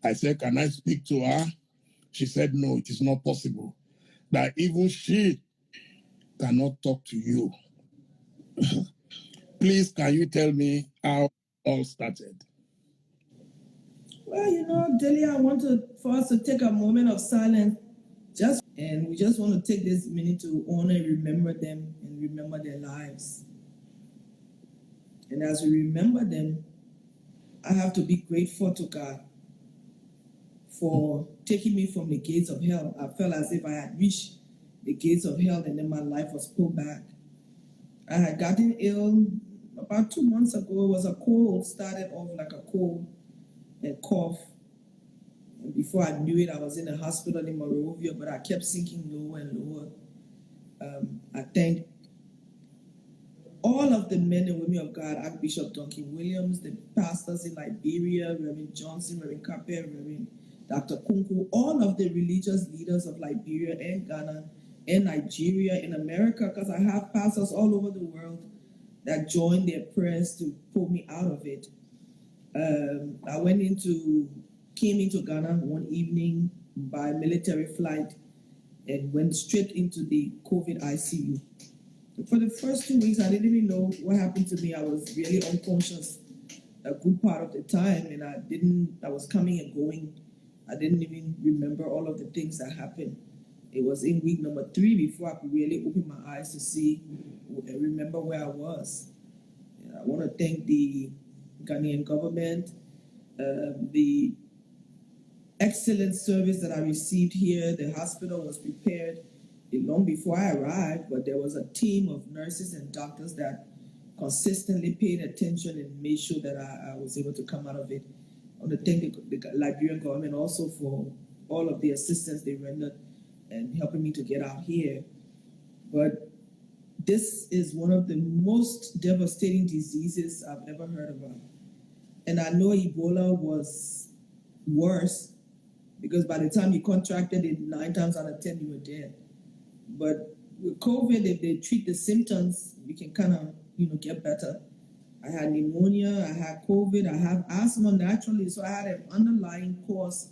I said, can I speak to her? She said, no, it is not possible. That even she cannot talk to you. Please, can you tell me how all started? Well, Dele, I want for us to take a moment of silence, and we just want to take this minute to honor and remember them and remember their lives. And as we remember them, I have to be grateful to God for taking me from the gates of hell. I felt as if I had reached the gates of hell and then my life was pulled back. I had gotten ill about 2 months ago. It was a cold, started off like a cold and cough. And before I knew it, I was in a hospital in Monrovia, but I kept sinking lower and lower. I thank all of the men and women of God, Archbishop Duncan Williams, the pastors in Liberia, Reverend Johnson, Reverend Capel, Reverend Dr. Kunku, all of the religious leaders of Liberia and Ghana and Nigeria and America, because I have pastors all over the world that joined their prayers to pull me out of it. I came into Ghana one evening by military flight and went straight into the COVID ICU. For the first 2 weeks, I didn't even know what happened to me. I was really unconscious a good part of the time, and I was coming and going. I didn't even remember all of the things that happened. It was in week number 3 before I could really open my eyes to see and remember where I was. And I want to thank the Ghanaian government, the excellent service that I received here. The hospital was prepared long before I arrived, but there was a team of nurses and doctors that consistently paid attention and made sure that I was able to come out of it. I want to thank the Liberian government also for all of the assistance they rendered and helping me to get out here. But this is one of the most devastating diseases I've ever heard about. And I know Ebola was worse because by the time you contracted it, 9 times out of 10, you were dead. But with COVID, if they treat the symptoms, you can kind of, get better. I had pneumonia, I had COVID, I have asthma naturally, so I had an underlying cause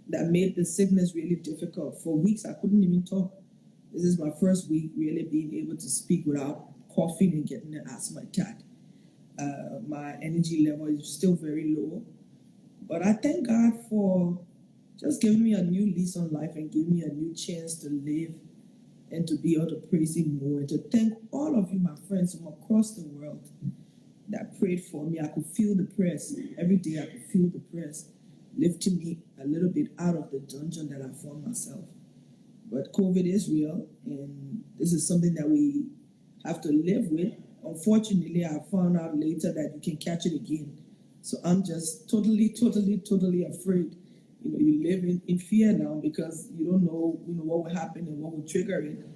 that made the sickness really difficult. For weeks, I couldn't even talk. This is my first week really being able to speak without coughing and getting an asthma attack. My energy level is still very low. But I thank God for just giving me a new lease on life and giving me a new chance to live and to be able to praise Him more, and to thank all of you, my friends from across the world that prayed for me. I could feel the prayers. Every day I could feel the prayers lifting me a little bit out of the dungeon that I found myself. But COVID is real, and this is something that we have to live with. Unfortunately, I found out later that you can catch it again. So I'm just totally afraid. You live in fear now because you don't know, what will happen and what will trigger it.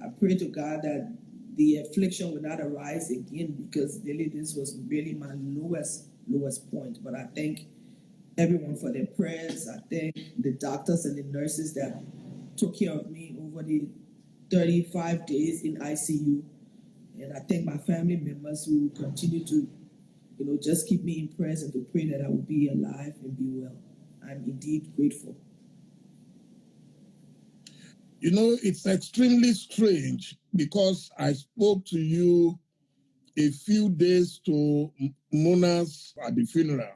I pray to God that the affliction will not arise again, because really this was really my lowest point. But I thank everyone for their prayers. I thank the doctors and the nurses that took care of me over the 35 days in ICU. And I thank my family members who continue to, just keep me in prayers and to pray that I will be alive and be well. I'm indeed grateful. It's extremely strange because I spoke to you a few days to Mona's at the funeral,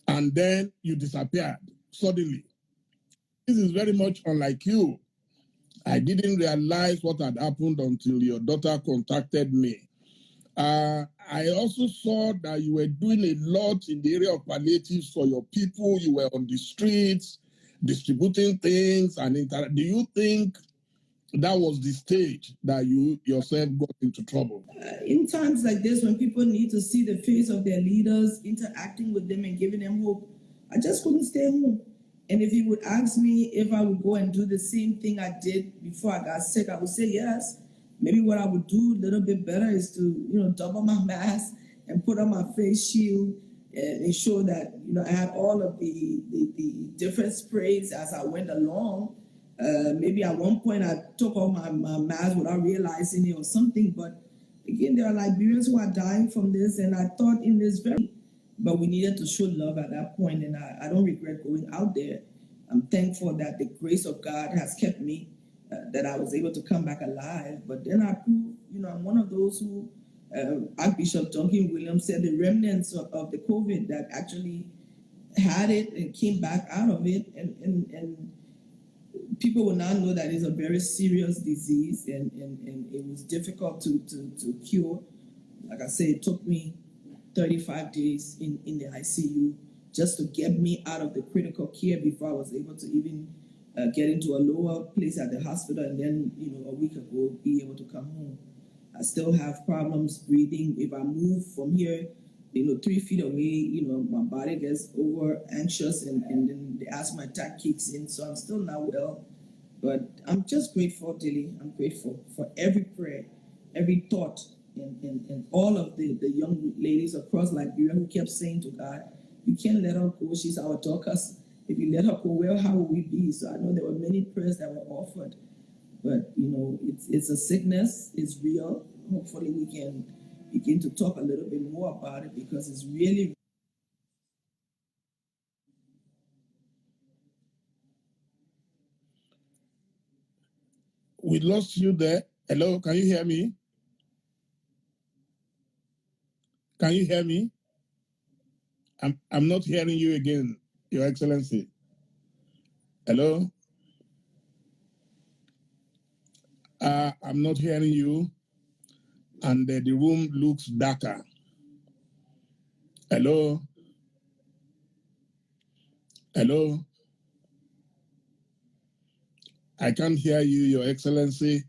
and then you disappeared suddenly. This is very much unlike you. I didn't realize what had happened until your daughter contacted me. I also saw that you were doing a lot in the area of palliatives for your people. You were on the streets distributing things. Do you think that was the stage that you yourself got into trouble? In times like this, when people need to see the face of their leaders, interacting with them and giving them hope, I just couldn't stay home. And if you would ask me if I would go and do the same thing I did before I got sick, I would say yes. Maybe what I would do a little bit better is to, double my mask and put on my face shield and ensure that, I had all of the different sprays as I went along. Maybe at one point I took off my mask without realizing it or something. But again, there are Liberians who are dying from this. And I thought in this very but we needed to show love at that point, and I don't regret going out there. I'm thankful that the grace of God has kept me, that I was able to come back alive. But then I proved, I'm one of those who, Archbishop Duncan Williams said, the remnants of the COVID that actually had it and came back out of it, and people will now know that it's a very serious disease, and it was difficult to cure. Like I say, it took me 35 days in the ICU just to get me out of the critical care before I was able to even get into a lower place at the hospital, and then, a week ago, be able to come home. I still have problems breathing. If I move from here, 3 feet away, my body gets over anxious, and then the asthma attack kicks in. So I'm still not well, but I'm just grateful, Dele. I'm grateful for every prayer, every thought, and all of the young ladies across Liberia who kept saying to God, you can't let her go. She's our Dorcas. If you let her go, well, how will we be? So I know there were many prayers that were offered, but it's a sickness. It's real. Hopefully we can begin to talk a little bit more about it, because it's really. We lost you there. Hello, can you hear me? Can you hear me? I'm not hearing you again, Your Excellency. Hello? I'm not hearing you, and the room looks darker. Hello? Hello? I can't hear you, Your Excellency.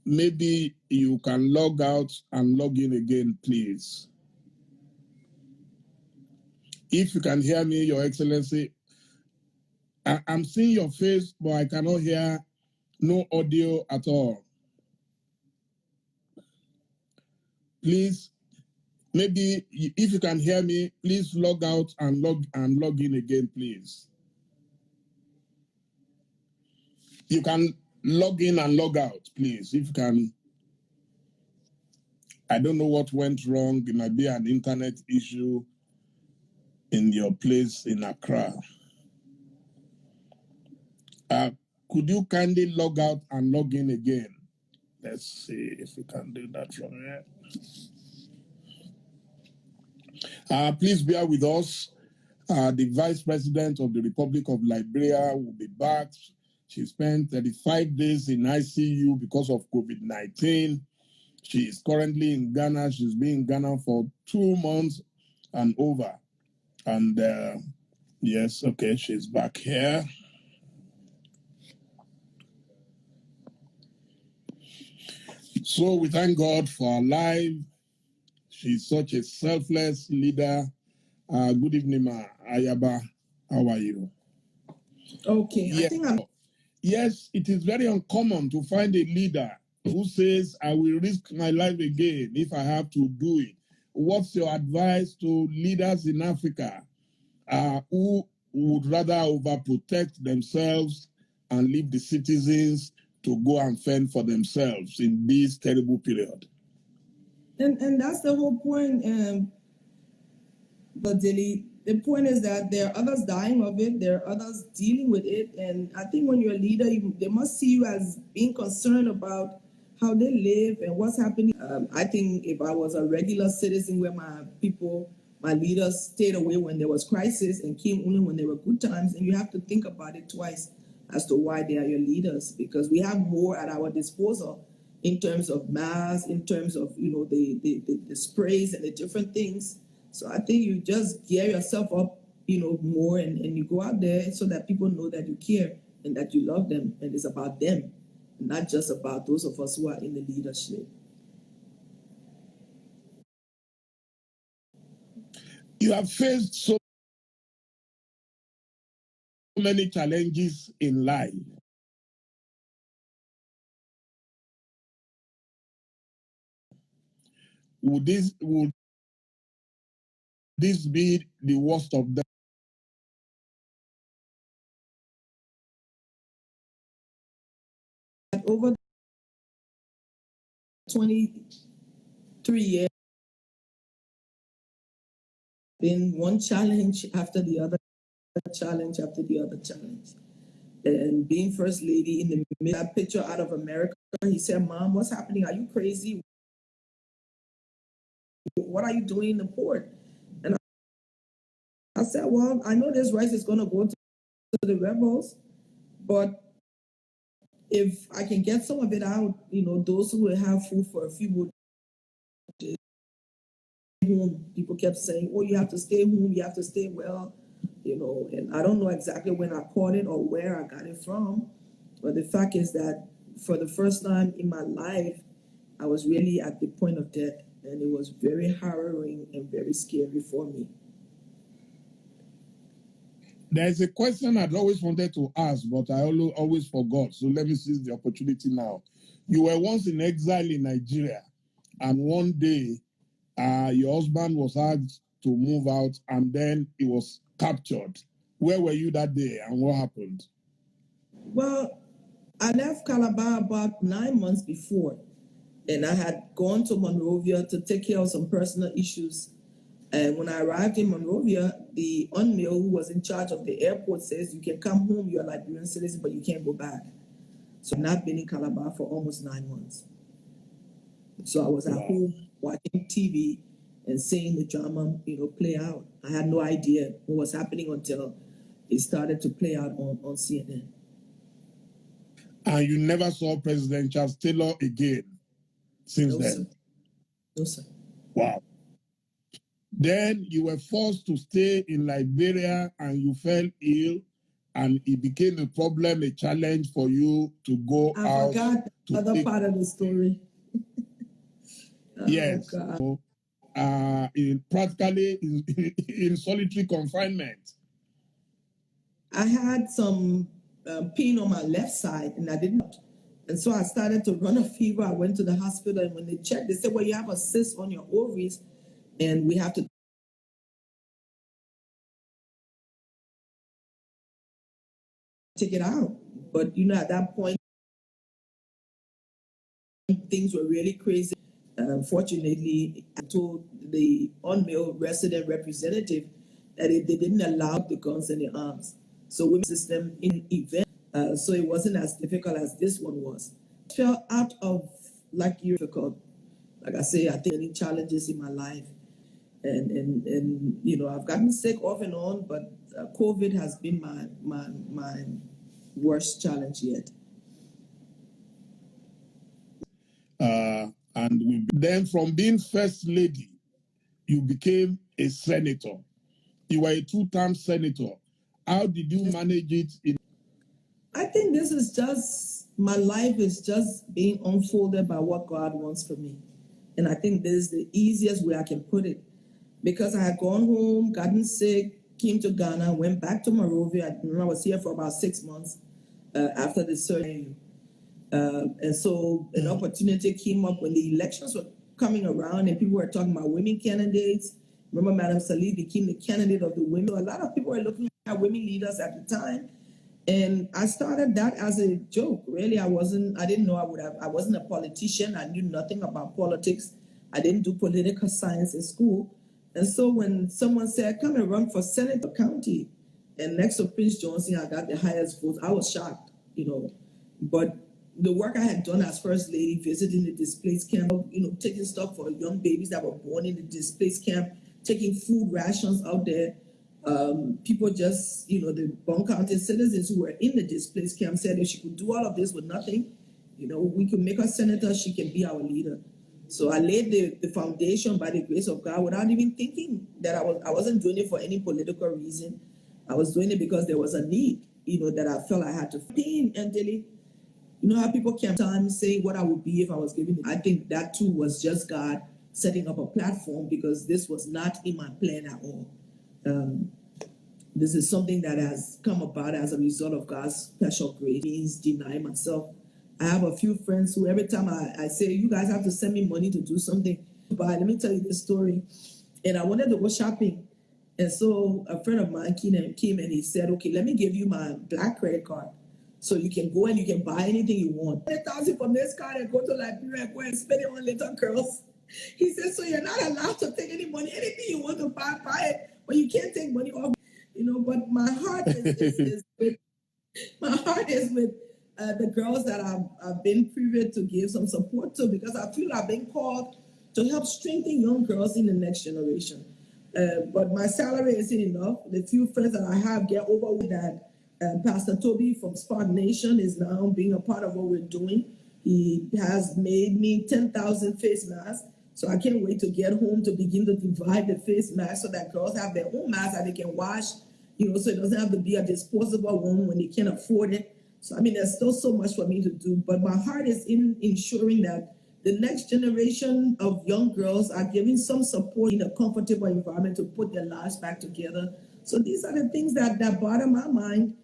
Maybe you can log out and log in again, please. If you can hear me, Your Excellency, I'm seeing your face, but I cannot hear no audio at all. Please, maybe if you can hear me, please log out and log in again, please. You can log in and log out, please, if you can. I don't know what went wrong. It might be an internet issue in your place in Accra. Could you kindly log out and log in again? Let's see if we can do that from here. Please bear with us. The Vice President of the Republic of Liberia will be back. She spent 35 days in ICU because of COVID-19. She is currently in Ghana. She's been in Ghana for 2 months and over. And yes, okay, she's back here. So we thank God for her life. She's such a selfless leader. Good evening, Ma Ayaba. How are you? Okay, yeah. I think I'm. Yes, it is very uncommon to find a leader who says, I will risk my life again if I have to do it. What's your advice to leaders in Africa who would rather overprotect themselves and leave the citizens to go and fend for themselves in this terrible period? And that's the whole point. But Dele, the point is that there are others dying of it, there are others dealing with it, and I think when you're a leader, they must see you as being concerned about how they live and what's happening. I think if I was a regular citizen where my leaders stayed away when there was crisis and came only when there were good times, and you have to think about it twice as to why they are your leaders, because we have more at our disposal in terms of masks, in terms of the sprays and the different things. So I think you just gear yourself up, more, and you go out there so that people know that you care and that you love them, and it's about them, not just about those of us who are in the leadership. You have faced so many challenges in life. Would this be the worst of them? Over 23 years, been one challenge after the other challenge after the other challenge. And being first lady in the middle, that picture out of America, he said, "Mom, what's happening? Are you crazy? What are you doing in the port?" And I said, "Well, I know this rice is going to go to the rebels, but if I can get some of it out, those who will have food for a few more days." Home, people kept saying, "Oh, you have to stay home, you have to stay well," and I don't know exactly when I caught it or where I got it from, but the fact is that for the first time in my life, I was really at the point of death, and it was very harrowing and very scary for me. There's a question I'd always wanted to ask, but I always forgot. So let me seize the opportunity now. You were once in exile in Nigeria, and one day your husband was asked to move out, and then he was captured. Where were you that day, and what happened? Well, I left Calabar about 9 months before, and I had gone to Monrovia to take care of some personal issues. And when I arrived in Monrovia, the unmail who was in charge of the airport says, "You can come home, you're a Liberian citizen, but you can't go back." So I've not been in Calabar for almost 9 months. So I was at home watching TV and seeing the drama, play out. I had no idea what was happening until it started to play out on CNN. And you never saw President Charles Taylor again since then? Sir. No, sir. Wow. Then you were forced to stay in Liberia and you fell ill, and it became a problem, a challenge for you to go out. I forgot the other part of the story. Yes. Oh, Practically in solitary confinement. I had some pain on my left side, and I didn't. And so I started to run a fever. I went to the hospital, and when they checked, they said, "Well, you have a cyst on your ovaries, and we have to take it out." But, at that point, things were really crazy. Fortunately, I told the unmailed resident representative that they didn't allow the guns and the arms. So we system in event, so it wasn't as difficult as this one was. It fell out of difficult. Like I say, I think any challenges in my life, and I've gotten sick off and on, but COVID has been my worst challenge yet. And then from being first lady, you became a senator. You were a 2-term senator. How did you manage it? I think this is just, my life is just being unfolded by what God wants for me. And I think this is the easiest way I can put it. Because I had gone home, gotten sick, came to Ghana, went back to Monrovia. I remember I was here for about 6 months after the surgery. And so an opportunity came up when the elections were coming around and people were talking about women candidates. Remember, Madam Salih became the candidate of the women. So a lot of people were looking at women leaders at the time. And I started that as a joke. Really, I didn't know I wasn't a politician. I knew nothing about politics. I didn't do political science in school. And so when someone said, "Come and run for Senate of County," and next to Prince Johnson, I got the highest votes, I was shocked, But the work I had done as First Lady, visiting the displaced camp, taking stuff for young babies that were born in the displaced camp, taking food rations out there. People just, the Bon County citizens who were in the displaced camp said if she could do all of this with nothing, we could make her senator, she can be our leader. So I laid the foundation by the grace of God without even thinking that I wasn't doing it for any political reason. I was doing it because there was a need, that I felt I had to pain. And Dele, how people can sometimes say what I would be if I was given it. I think that too was just God setting up a platform, because this was not in my plan at all. This is something that has come about as a result of God's special grace. Means deny myself. I have a few friends who every time I say, "You guys have to send me money to do something," but let me tell you this story. And I wanted to go shopping. And so a friend of mine came and he said, "Okay, let me give you my black credit card. So you can go and you can buy anything you want. 1,000 from this card and go to Liberia and go and spend it on little girls." He said, "So you're not allowed to take any money. Anything you want to buy it. But you can't take money off, but my heart is with my heart is with the girls that I've been privileged to give some support to, because I feel I've been called to help strengthen young girls in the next generation. But my salary isn't enough. The few friends that I have get over with that. Pastor Toby from Spark Nation is now being a part of what we're doing. He has made me 10,000 face masks. So I can't wait to get home to begin to divide the face masks so that girls have their own masks that they can wash, so it doesn't have to be a disposable one when they can't afford it. So, there's still so much for me to do. But my heart is in ensuring that the next generation of young girls are given some support in a comfortable environment to put their lives back together. So these are the things that bother my mind.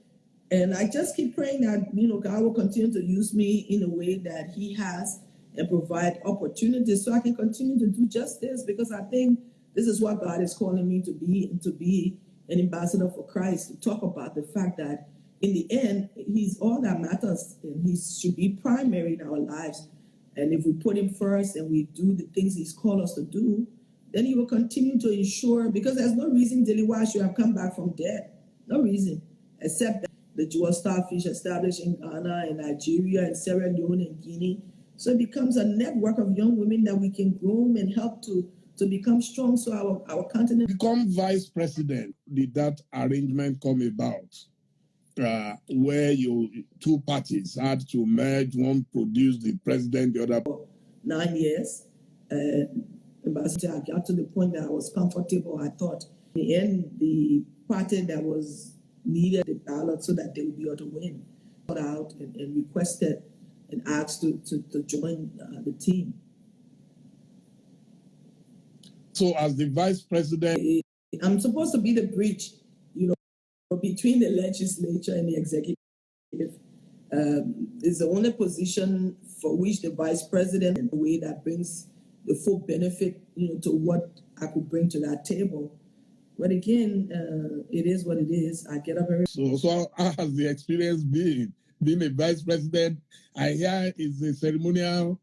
And I just keep praying that, God will continue to use me in a way that he has and provide opportunities so I can continue to do just this, because I think this is what God is calling me to be, and to be an ambassador for Christ, to talk about the fact that in the end, he's all that matters, and he should be primary in our lives. And if we put him first and we do the things he's called us to do, then he will continue to ensure, because there's no reason Dele why should have come back from dead. No reason, except that the jewel starfish established in Ghana and Nigeria and Sierra Leone and Guinea. So it becomes a network of young women that we can groom and help to become strong, so our continent. Become vice president, did that arrangement come about? Where two parties had to merge, one produced the president, the other. 9 years. Ambassador, I got to the point that I was comfortable. I thought in the end, the party that was needed the ballot so that they would be able to win, got out and requested and asked to join the team. So as the vice president, I'm supposed to be the bridge, between the legislature and the executive. It's the only position for which the vice president, in a way that brings the full benefit, to what I could bring to that table. But again, it is what it is. I get up every. So how has the experience been? Being a vice president, I hear is a ceremonial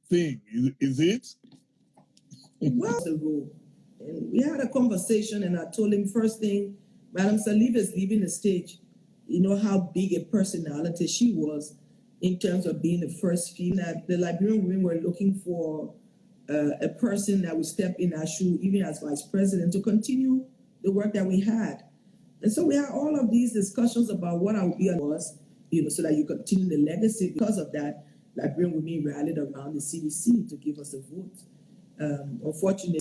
thing. Is it? Well, the rule. And we had a conversation, and I told him, first thing, Madam Salif is leaving the stage. You know how big a personality she was in terms of being the first female. The Liberian women were looking for a person that would step in our shoe, even as vice president, to continue the work that we had. And so we had all of these discussions about what our idea was, so that you continue the legacy. Because of that, Liberian women rallied around the CDC to give us a vote. Unfortunately,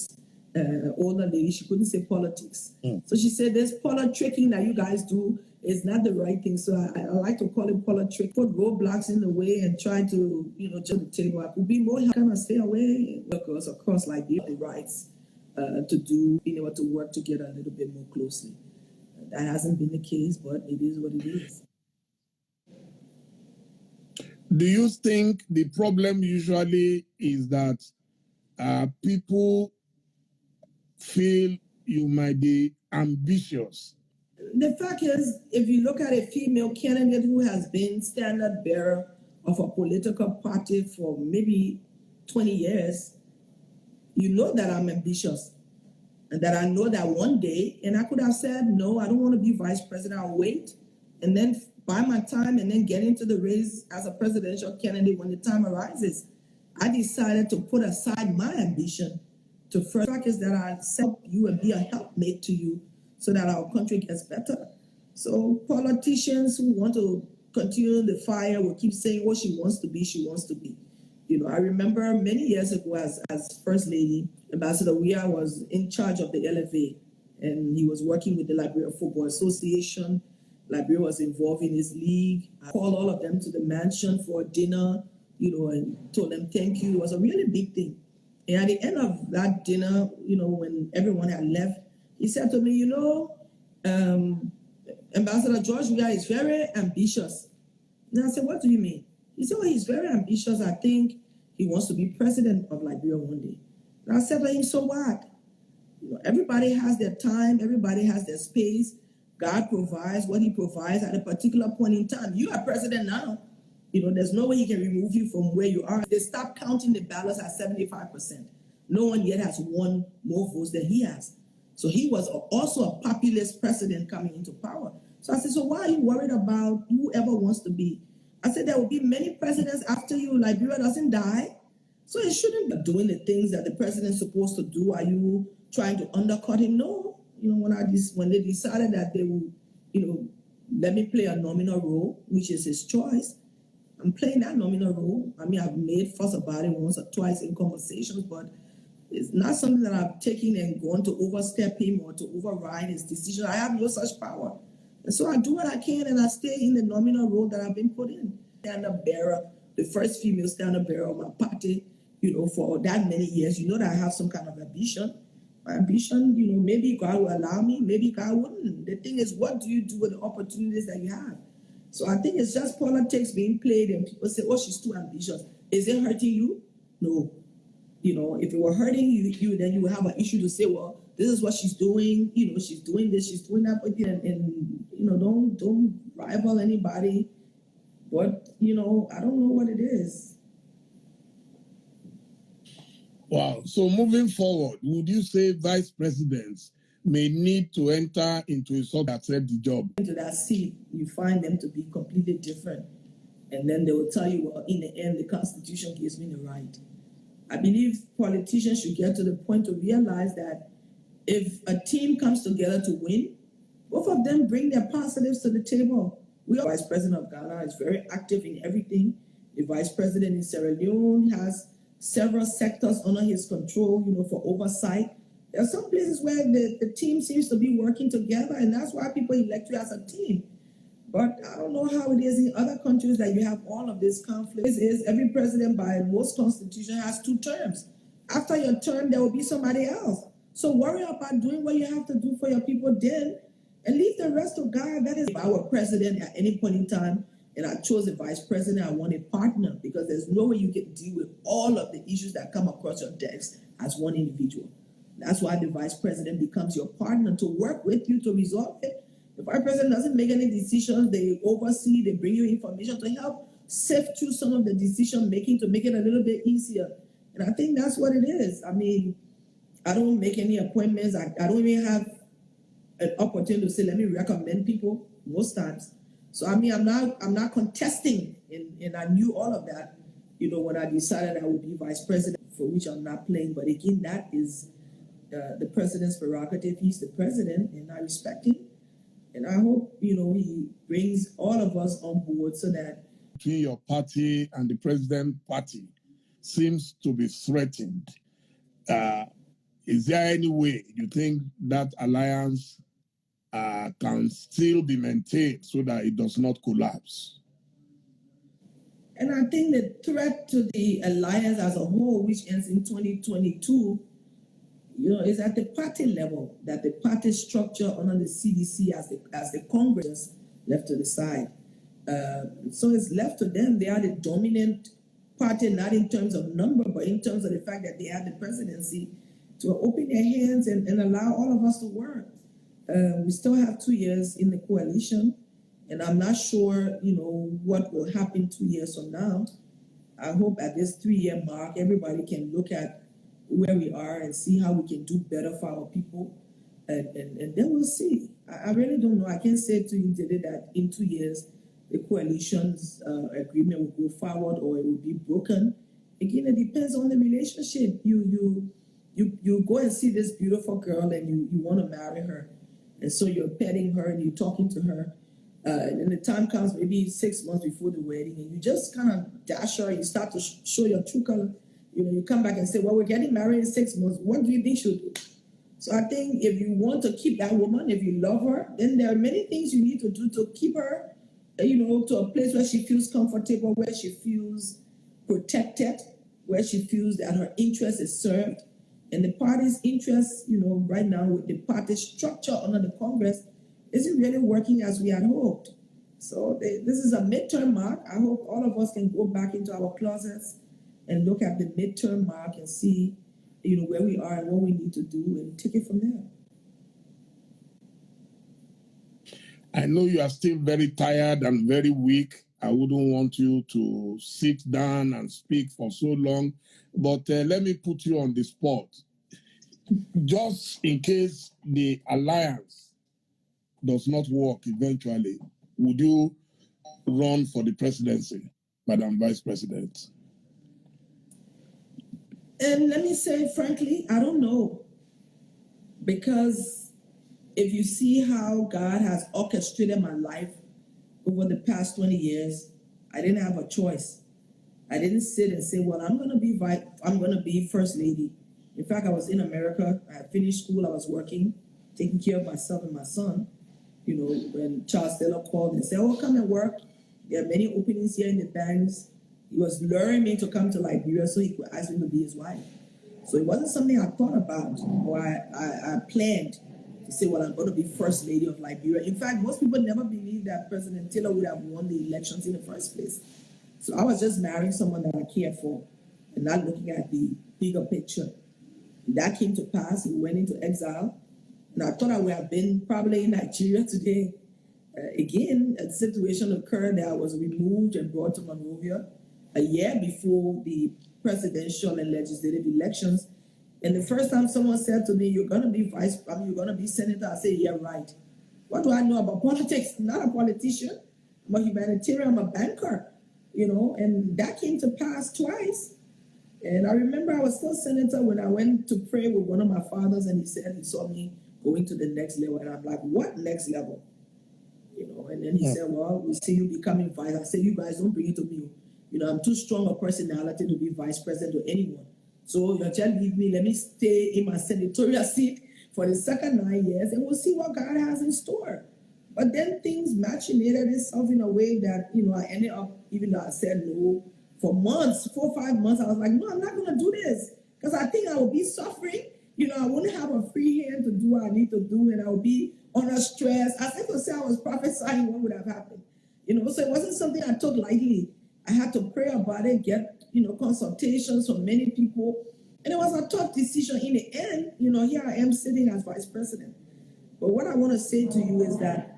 older lady, she couldn't say politics. So she said, this politicking that you guys do is not the right thing. So I like to call it politic. Put roadblocks in the way and try to, jump the table. I could be more kind of stay away. Because, of course, like the rights to do, being able to work together a little bit more closely. That hasn't been the case, but it is what it is. Do you think the problem usually is that people feel you might be ambitious? The fact is, if you look at a female candidate who has been standard bearer of a political party for maybe 20 years, you know that I'm ambitious. And that I know that one day, and I could have said, no, I don't want to be vice president, I'll wait. And then buy my time and then get into the race as a presidential candidate when the time arises. I decided to put aside my ambition to first. The fact is that I'll help you and be a helpmate to you so that our country gets better. So politicians who want to continue the fire will keep saying what she wants to be, she wants to be. I remember many years ago as First Lady, Ambassador Weah was in charge of the LFA, and he was working with the Liberia Football Association. Liberia was involved in his league. I called all of them to the mansion for dinner, and told them thank you. It was a really big thing. And at the end of that dinner, when everyone had left, he said to me, Ambassador George Weah is very ambitious. And I said, what do you mean? He said, he's very ambitious. I think he wants to be president of Liberia one day. And I said to him, so what? Everybody has their time. Everybody has their space. God provides what he provides at a particular point in time. You are president now. There's no way he can remove you from where you are. They stopped counting the ballots at 75%. No one yet has won more votes than he has. So he was also a populist president coming into power. So I said, so why are you worried about whoever wants to be? I said, there will be many presidents after you. Liberia doesn't die. So it shouldn't be doing the things that the president's supposed to do. Are you trying to undercut him? No. When they decided that they would, let me play a nominal role, which is his choice, I'm playing that nominal role. I mean, I've made fuss about it once or twice in conversations, but it's not something that I've taken and gone to overstep him or to override his decision. I have no such power. And so I do what I can and I stay in the nominal role that I've been put in. Standard bearer, the first female standard bearer of my party, for that many years. That I have some kind of ambition. My ambition, maybe God will allow me, maybe God wouldn't. The thing is, what do you do with the opportunities that you have? So I think it's just politics being played and people say, oh, she's too ambitious. Is it hurting you? No. If it were hurting you, then you would have an issue to say, well, this is what she's doing. She's doing this, she's doing that. And don't rival anybody. But, I don't know what it is. Wow. So moving forward, would you say vice presidents may need to enter into a sort of accept the job? Into that seat, you find them to be completely different. And then they will tell you, well, in the end, the Constitution gives me the right. I believe politicians should get to the point to realize that if a team comes together to win, both of them bring their positives to the table. The Vice President of Ghana is very active in everything. The Vice President in Sierra Leone has several sectors under his control, for oversight. There are some places where the team seems to be working together, and that's why people elect you as a team. But I don't know how it is in other countries that you have all of this conflict. Every president by most constitutions has 2 terms. After your term, there will be somebody else. So worry about doing what you have to do for your people then, and leave the rest to God. That is, if I were president at any point in time, and I chose a vice president, I want a partner, because there's no way you can deal with all of the issues that come across your desk as one individual. That's why the vice president becomes your partner to work with you to resolve it. The vice president doesn't make any decisions. They oversee, they bring you information to help sift through some of the decision making to make it a little bit easier. And I think that's what it is. I mean, I don't make any appointments. I don't even have an opportunity to say, let me recommend people most times. So I mean, I'm not contesting, and I knew all of that, when I decided I would be vice president, for which I'm not playing. But again, that is the president's prerogative. He's the president, and I respect him. And I hope, he brings all of us on board so that between your party and the president party seems to be threatened. Is there any way you think that alliance can still be maintained so that it does not collapse? And I think the threat to the alliance as a whole, which ends in 2022, is at the party level, that the party structure under the CDC as the Congress left to the side. So it's left to them. They are the dominant party, not in terms of number, but in terms of the fact that they have the presidency, to open their hands and allow all of us to work. We still have 2 years in the coalition, and I'm not sure, what will happen 2 years from now. I hope at this 3-year mark, everybody can look at where we are and see how we can do better for our people, and then we'll see. I really don't know. I can't say to you today that in 2 years the coalition's agreement will go forward or it will be broken. Again, it depends on the relationship. You go and see this beautiful girl and you want to marry her, and so you're petting her and you're talking to her, and then the time comes maybe 6 months before the wedding, and you just kind of dash her. You start to show your true color. You come back and say, well, we're getting married in 6 months. What do you think she'll do? So I think if you want to keep that woman, if you love her, then there are many things you need to do to keep her, to a place where she feels comfortable, where she feels protected, where she feels that her interest is served. And the party's interest, right now with the party structure under the Congress, isn't really working as we had hoped. So this is a midterm mark. I hope all of us can go back into our closets and look at the midterm mark and see, where we are and what we need to do and take it from there. I know you are still very tired and very weak. I wouldn't want you to sit down and speak for so long, but let me put you on the spot. just in case the alliance does not work eventually, would you run for the presidency, Madam Vice President? And let me say, frankly, I don't know. Because if you see how God has orchestrated my life over the past 20 years, I didn't have a choice. I didn't sit and say, well, I'm going to be First Lady. In fact, I was in America. I had finished school. I was working, taking care of myself and my son. You know, when Charles Dele called and said, oh, come and work. There are many openings here in the banks. He was luring me to come to Liberia so he could ask me to be his wife. So it wasn't something I thought about or I planned to say, well, I'm going to be First Lady of Liberia. In fact, most people never believed that President Taylor would have won the elections in the first place. So I was just marrying someone that I cared for and not looking at the bigger picture. And that came to pass. We went into exile. And I thought I would have been probably in Nigeria today. Again, a situation occurred that I was removed and brought to Monrovia a year before the presidential and legislative elections. And the first time someone said to me, you're going to be you're going to be senator, I said, yeah, right. What do I know about politics? I'm not a politician. I'm a humanitarian, I'm a banker, you know, and that came to pass twice. And I remember I was still senator when I went to pray with one of my fathers, and he said he saw me going to the next level. And I'm like, what next level? You know, and then he said, well, we see you becoming vice. I said, you guys don't bring it to me. You know, I'm too strong a personality to be vice president to anyone. So you just leave me, let me stay in my senatorial seat for the second 9 years, and we'll see what God has in store. But then things machinated itself in a way that, you know, I ended up, even though I said no, for months, 4 or 5 months, I was like, no, I'm not going to do this, because I think I will be suffering. You know, I wouldn't have a free hand to do what I need to do, and I would be under stress. As if to say I was prophesying what would have happened. You know, so it wasn't something I took lightly. I had to pray about it, get, you know, consultations from many people. And it was a tough decision. In the end, you know, here I am sitting as vice president. But what I want to say to you is that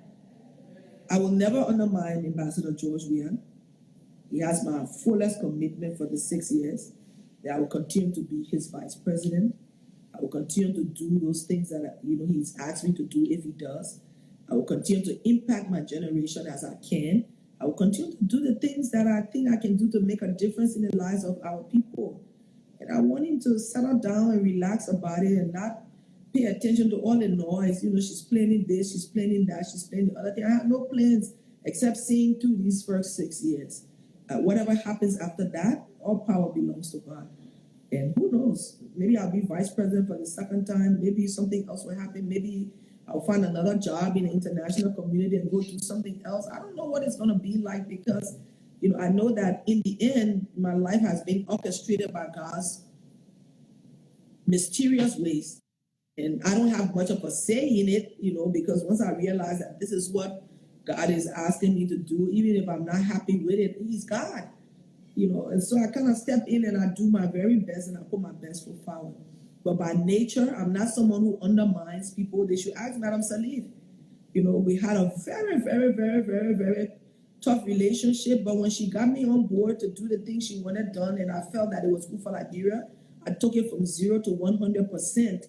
I will never undermine Ambassador George Weah. He has my fullest commitment for the 6 years that I will continue to be his vice president. I will continue to do those things that, you know, he's asked me to do if he does. I will continue to impact my generation as I can. I will continue to do the things that I think I can do to make a difference in the lives of our people. And I want him to settle down and relax about it and not pay attention to all the noise. You know, she's planning this, she's planning that, she's planning the other thing. I have no plans except seeing through these first 6 years. Whatever happens after that, all power belongs to God. And who knows? Maybe I'll be vice president for the second time. Maybe something else will happen. Maybe I'll find another job in the international community and go do something else. I don't know what it's going to be like because, you know, I know that in the end, my life has been orchestrated by God's mysterious ways. And I don't have much of a say in it, you know, because once I realize that this is what God is asking me to do, even if I'm not happy with it, He's God, you know. And so I kind of step in and I do my very best and I put my best foot forward. But by nature, I'm not someone who undermines people. They should ask Madam Salif. You know, we had a very, very, very, very, very tough relationship. But when she got me on board to do the things she wanted done, and I felt that it was good for Liberia, I took it from 0 to 100%,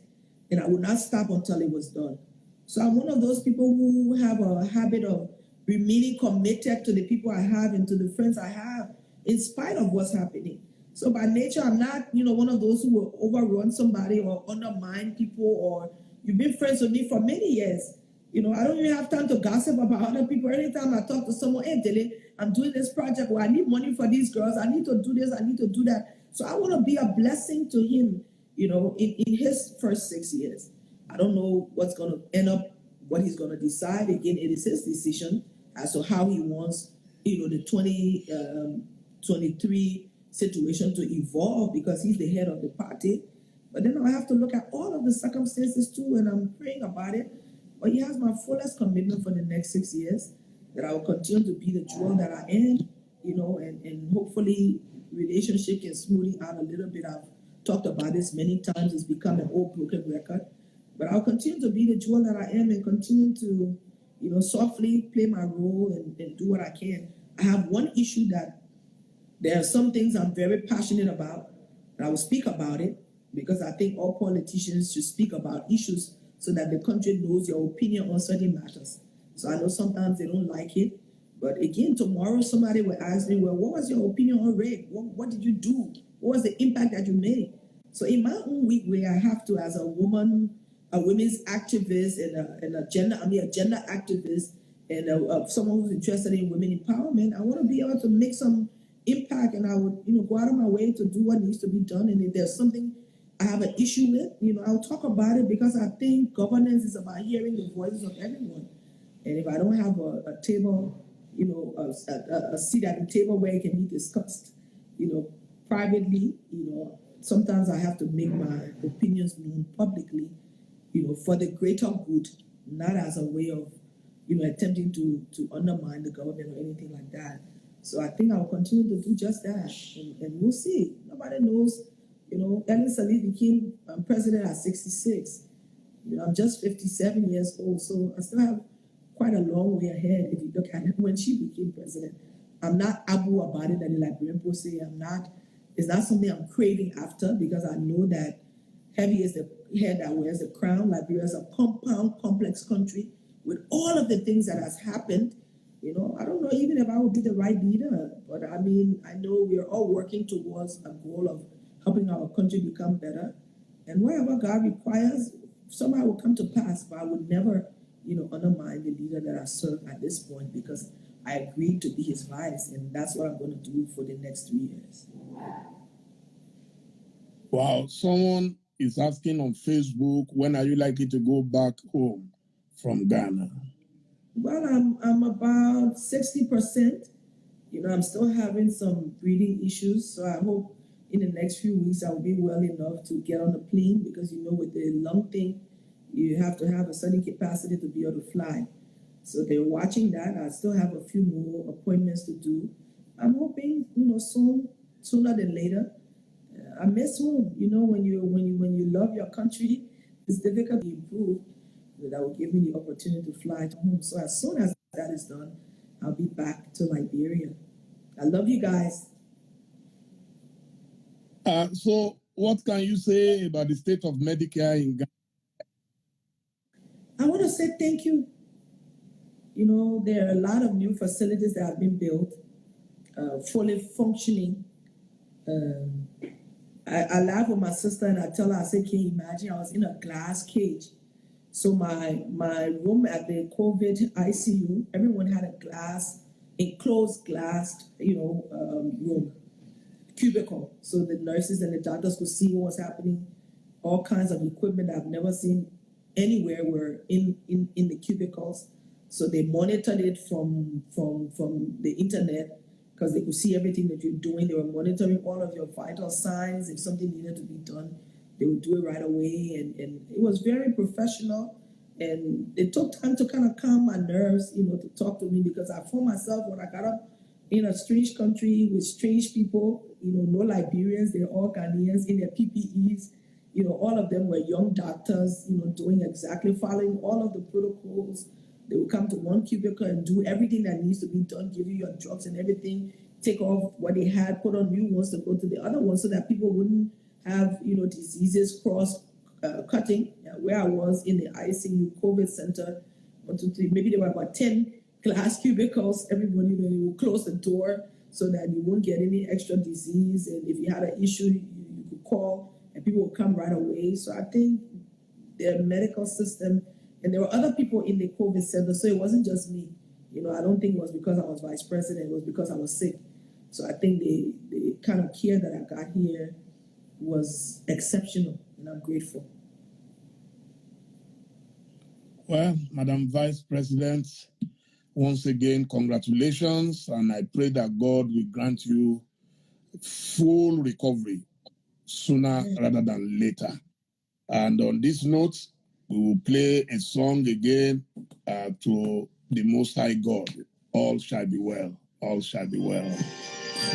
and I would not stop until it was done. So I'm one of those people who have a habit of remaining committed to the people I have and to the friends I have, in spite of what's happening. So by nature, I'm not, you know, one of those who will overrun somebody or undermine people, or you've been friends with me for many years. You know, I don't even have time to gossip about other people. Anytime I talk to someone, hey, Dele, I'm doing this project, or I need money for these girls, I need to do this, I need to do that. So I want to be a blessing to him, you know, in his first 6 years. I don't know what's going to end up, what he's going to decide. Again, it is his decision as to how he wants, you know, the 2023 situation to evolve, because he's the head of the party. But then I have to look at all of the circumstances too, and I'm praying about it. But he has my fullest commitment for the next 6 years, that I will continue to be the jewel that I am, you know, and hopefully relationship can smoothing out a little bit. I've talked about this many times. It's become an old broken record. But I'll continue to be the jewel that I am and continue to, you know, softly play my role and do what I can. I have one issue that there are some things I'm very passionate about, and I will speak about it. because I think all politicians should speak about issues so that the country knows your opinion on certain matters. So I know sometimes they don't like it, but again, tomorrow somebody will ask me, well, what was your opinion on rape? What did you do? What was the impact that you made? So in my own weak way, I have to, as a woman, a women's activist and a gender activist and someone who's interested in women empowerment, I want to be able to make some impact, and I would, go out of my way to do what needs to be done. And if there's something I have an issue with, I'll talk about it, because I think governance is about hearing the voices of everyone. And if I don't have a table, a seat at the table where it can be discussed, privately, sometimes I have to make my opinions known publicly, for the greater good, not as a way of, attempting to undermine the government or anything like that. So I think I'll continue to do just that, and we'll see. Nobody knows. Ellen Salih became president at 66. I'm just 57 years old, so I still have quite a long way ahead if you look at it. When she became president, I'm not abu about it, that the Liberian people say. It's not something I'm craving after, because I know that heavy is the head that wears the crown. Liberia is a compound, complex country with all of the things that has happened. I don't know even if I would be the right leader, but I know we are all working towards a goal of helping our country become better. And wherever God requires, somehow will come to pass, but I would never, undermine the leader that I serve at this point, because I agreed to be his vice, and that's what I'm going to do for the next 3 years. Wow, someone is asking on Facebook, when are you likely to go back home from Ghana? Well, I'm about 60%. I'm still having some breathing issues, so I hope in the next few weeks I will be well enough to get on the plane, because with the lung thing, you have to have a certain capacity to be able to fly. So they're watching that. I still have a few more appointments to do. I'm hoping, sooner than later. I miss home. When you love your country, it's difficult to improve. That will give me the opportunity to fly to home. So as soon as that is done, I'll be back to Liberia. I love you guys. So what can you say about the state of Medicare in Ghana? I want to say thank you. There are a lot of new facilities that have been built, fully functioning. I laugh with my sister and I tell her, I say, can you imagine? I was in a glass cage. So my room at the COVID ICU, everyone had a enclosed glass, room, cubicle. So the nurses and the doctors could see what was happening. All kinds of equipment I've never seen anywhere were in the cubicles. So they monitored it from the internet, because they could see everything that you're doing. They were monitoring all of your vital signs. If something needed to be done, they would do it right away. And it was very professional. And it took time to kind of calm my nerves, to talk to me, because I found myself, when I got up in a strange country with strange people, no Liberians, they're all Ghanaians in their PPEs. All of them were young doctors, following all of the protocols. They will come to one cubicle and do everything that needs to be done, give you your drugs and everything, take off what they had, put on new ones to go to the other ones, so that people wouldn't have, diseases cross-cutting. Where I was in the ICU COVID center, 1, 2, 3, maybe there were about 10 glass cubicles. Everyone, you will close the door so that you won't get any extra disease. And if you had an issue, you could call and people will come right away. So I think the medical system, and there were other people in the COVID center, so it wasn't just me. I don't think it was because I was vice president, it was because I was sick. So I think the kind of care that I got here was exceptional, and I'm grateful. Well, Madam Vice President, once again, congratulations, and I pray that God will grant you full recovery sooner rather than later. And on this note, we will play a song again to the Most High God. All shall be well. All shall be well.